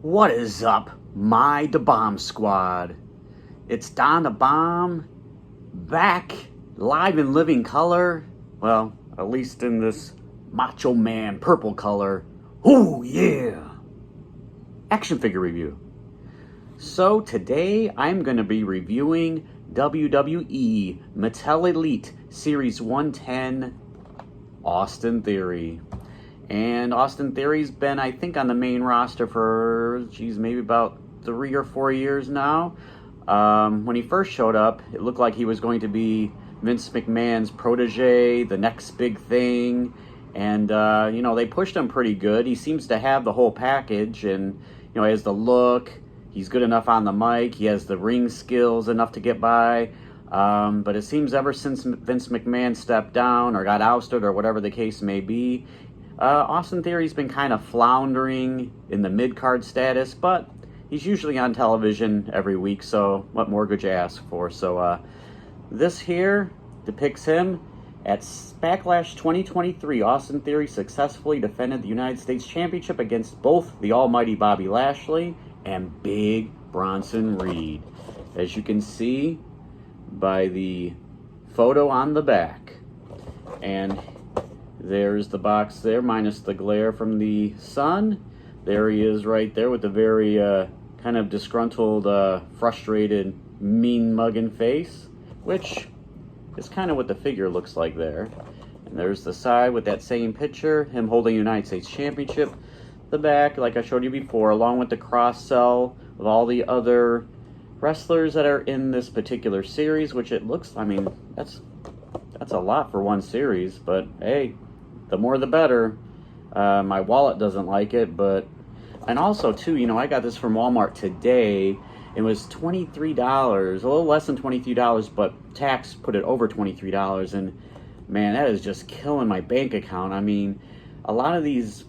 What is up, my Da Bomb squad? It's Don the Bomb, back live in living color. Well, at least in this Macho Man purple color. Ooh, yeah! Action figure review. So today I'm going to be reviewing WWE Mattel Elite Series 110 Austin Theory. And Austin Theory's been, I think, on the main roster for, maybe about 3 or 4 years now. When he first showed up, it looked like he was going to be Vince McMahon's protege, the next big thing. And, they pushed him pretty good. He seems to have the whole package, and, he has the look. He's good enough on the mic. He has the ring skills enough to get by. But it seems ever since Vince McMahon stepped down or got ousted or whatever the case may be, Austin Theory's been kind of floundering in the mid-card status, but he's usually on television every week, so what more could you ask for? So this here depicts him at Backlash 2023. Austin Theory successfully defended the United States Championship against both the almighty Bobby Lashley and Big Bronson Reed, as you can see by the photo on the back. And there's the box there, minus the glare from the sun. There he is right there with the very kind of disgruntled, frustrated, mean-mugging face, which is kind of what the figure looks like there. And there's the side with that same picture, him holding the United States Championship. The back, like I showed you before, along with the cross-sell of all the other wrestlers that are in this particular series, which it looks, that's a lot for one series, but hey, the more the better. My wallet doesn't like it, and also too, I got this from Walmart today. It was $23, a little less than $23, but tax put it over $23, and man, that is just killing my bank account. A lot of these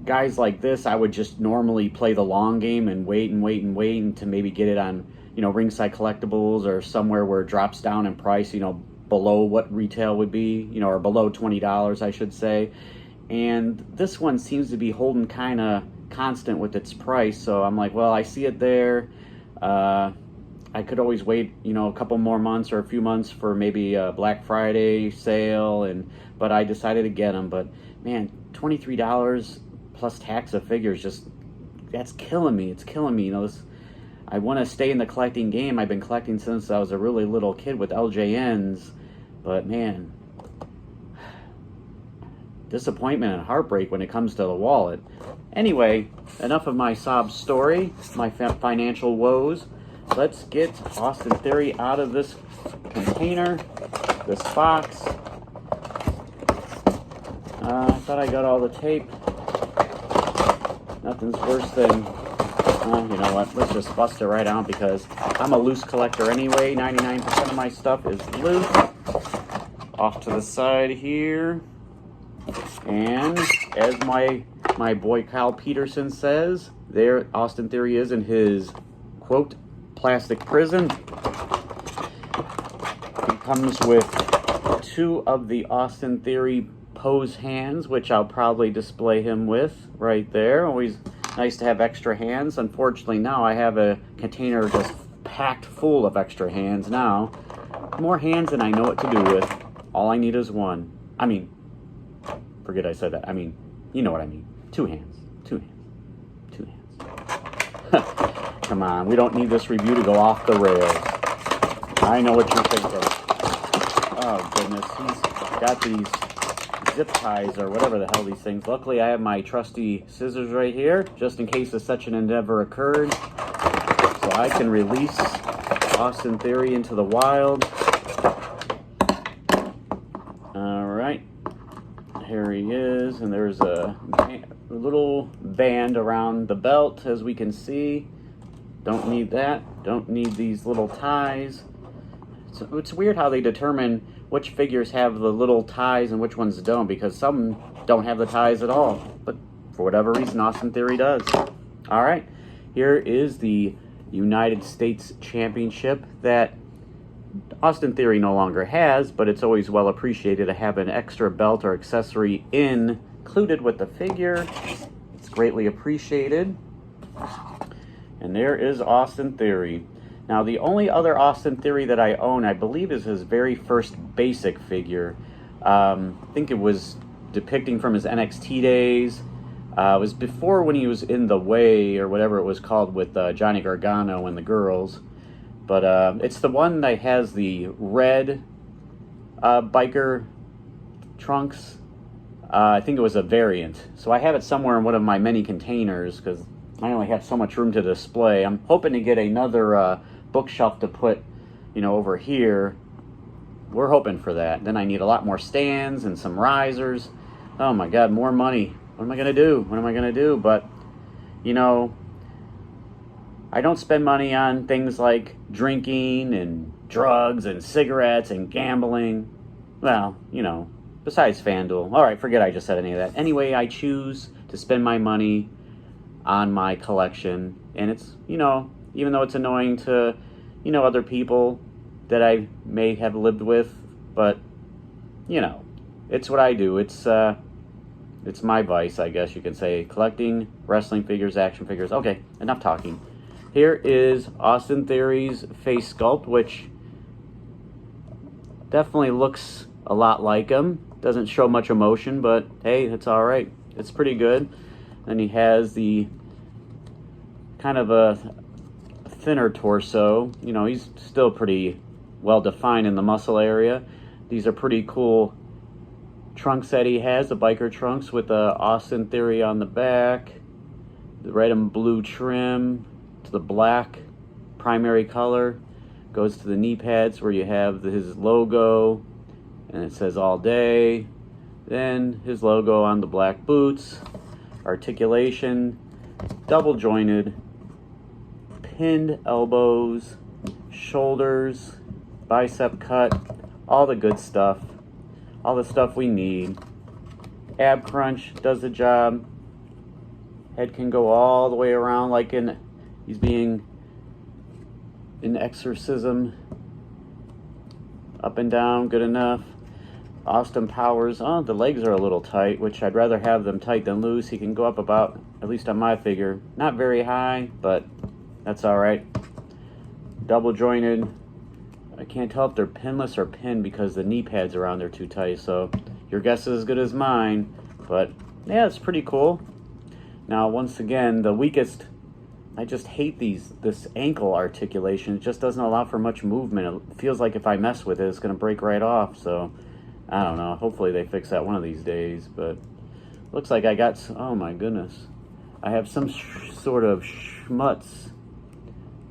guys like this, I would just normally play the long game and wait to maybe get it on, Ringside Collectibles or somewhere where it drops down in price, below what retail would be, or below $20, I should say. And this one seems to be holding kind of constant with its price, so I'm like, well, I see it there. I could always wait, a couple more months or a few months for maybe a Black Friday sale, but I decided to get them. But man, $23 plus tax of figures, that's killing me. It's killing me. I want to stay in the collecting game. I've been collecting since I was a really little kid with LJNs, but man, disappointment and heartbreak when it comes to the wallet. Anyway, enough of my sob story, my financial woes. Let's get Austin Theory out of this container, this box. I thought I got all the tape. Nothing's worse than, you know what, let's just bust it right out because I'm a loose collector anyway. 99% of my stuff is loose. Off to the side here. And as my boy Kyle Peterson says, there Austin Theory is in his, quote, plastic prison. He comes with 2 of the Austin Theory pose hands, which I'll probably display him with right there. Always nice to have extra hands. Unfortunately, now I have a container just packed full of extra hands now. More hands than I know what to do with. All I need is one. Forget I said that. You know what I mean. 2 hands. 2 hands. 2 hands. Come on, we don't need this review to go off the rails. I know what you're thinking. Oh, goodness. He's got these zip ties or whatever the hell these things. Luckily, I have my trusty scissors right here, just in case such an endeavor occurred. So I can release Austin Theory into the wild. All right. Here he is, and there's a little band around the belt, as we can see. Don't need that. Don't need these little ties. So it's weird how they determine which figures have the little ties and which ones don't, because some don't have the ties at all. But for whatever reason, Austin Theory does. All right, here is the United States Championship that Austin Theory no longer has, but it's always well appreciated to have an extra belt or accessory included with the figure. It's greatly appreciated. And there is Austin Theory. Now, the only other Austin Theory that I own, I believe, is his very first basic figure. I think it was depicting from his NXT days. It was before when he was in The Way, or whatever it was called, with Johnny Gargano and the girls. But it's the one that has the red biker trunks. I think it was a variant. So I have it somewhere in one of my many containers, because I only have so much room to display. I'm hoping to get another bookshelf to put, over here. We're hoping for that. Then I need a lot more stands and some risers. Oh my God, more money. What am I going to do? What am I going to do? But, I don't spend money on things like drinking and drugs and cigarettes and gambling. Well, besides FanDuel. All right, forget I just said any of that. Anyway, I choose to spend my money on my collection. And it's, even though it's annoying to, other people that I may have lived with, but, it's what I do. It's my vice, I guess you could say. Collecting wrestling figures, action figures. Okay, enough talking. Here is Austin Theory's face sculpt, which definitely looks a lot like him. Doesn't show much emotion, but hey, it's all right. It's pretty good. And he has the kind of a thinner torso. He's still pretty well defined in the muscle area. These are pretty cool trunks that he has, the biker trunks with the Austin Theory on the back, the red and blue trim to the black primary color. Goes to the knee pads where you have his logo, and it says All Day. Then his logo on the black boots. Articulation, double jointed, pinned elbows, shoulders, bicep cut, all the good stuff. All the stuff we need. Ab crunch does the job. Head can go all the way around like he's being in exorcism. Up and down, good enough. Austin Powers, the legs are a little tight, which I'd rather have them tight than loose. He can go up about, at least on my figure, not very high, but that's all right. Double jointed. I can't tell if they're pinless or pinned because the knee pads around there are too tight, so your guess is as good as mine. But yeah, it's pretty cool. Now, once again, the weakest, I just hate this ankle articulation. It just doesn't allow for much movement. It feels like if I mess with it, it's going to break right off. So I don't know. Hopefully they fix that one of these days. But looks like I got, oh my goodness, I have some sort of schmutz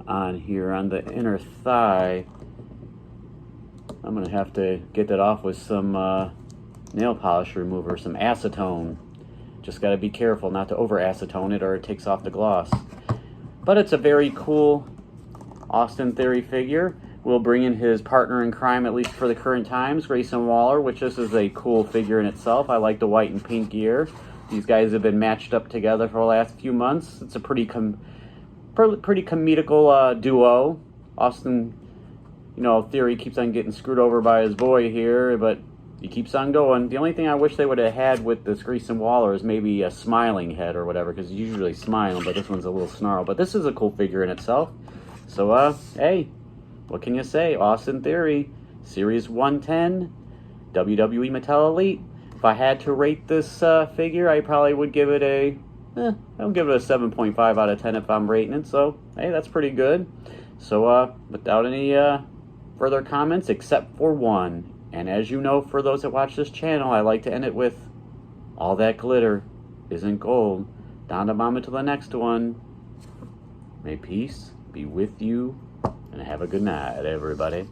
on here on the inner thigh. I'm going to have to get that off with some nail polish remover, some acetone. Just got to be careful not to over acetone it or it takes off the gloss. But it's a very cool Austin Theory figure. We'll bring in his partner in crime, at least for the current times, Grayson Waller, which this is a cool figure in itself. I like the white and pink gear. These guys have been matched up together for the last few months. It's a pretty comedical duo. Austin, Theory keeps on getting screwed over by his boy here, but he keeps on going. The only thing I wish they would have had with this Grayson Waller is maybe a smiling head or whatever, because he's usually smiling, but this one's a little snarl. But this is a cool figure in itself. So, hey, what can you say? Austin Theory, Series 110, WWE Mattel Elite. If I had to rate this figure, I probably would give it I'll give it a 7.5 out of 10 if I'm rating it. So, hey, that's pretty good. So, without any further comments, except for one. And as you know, for those that watch this channel, I like to end it with, all that glitter isn't gold. Down the bomb until the next one. May peace be with you, and have a good night, everybody.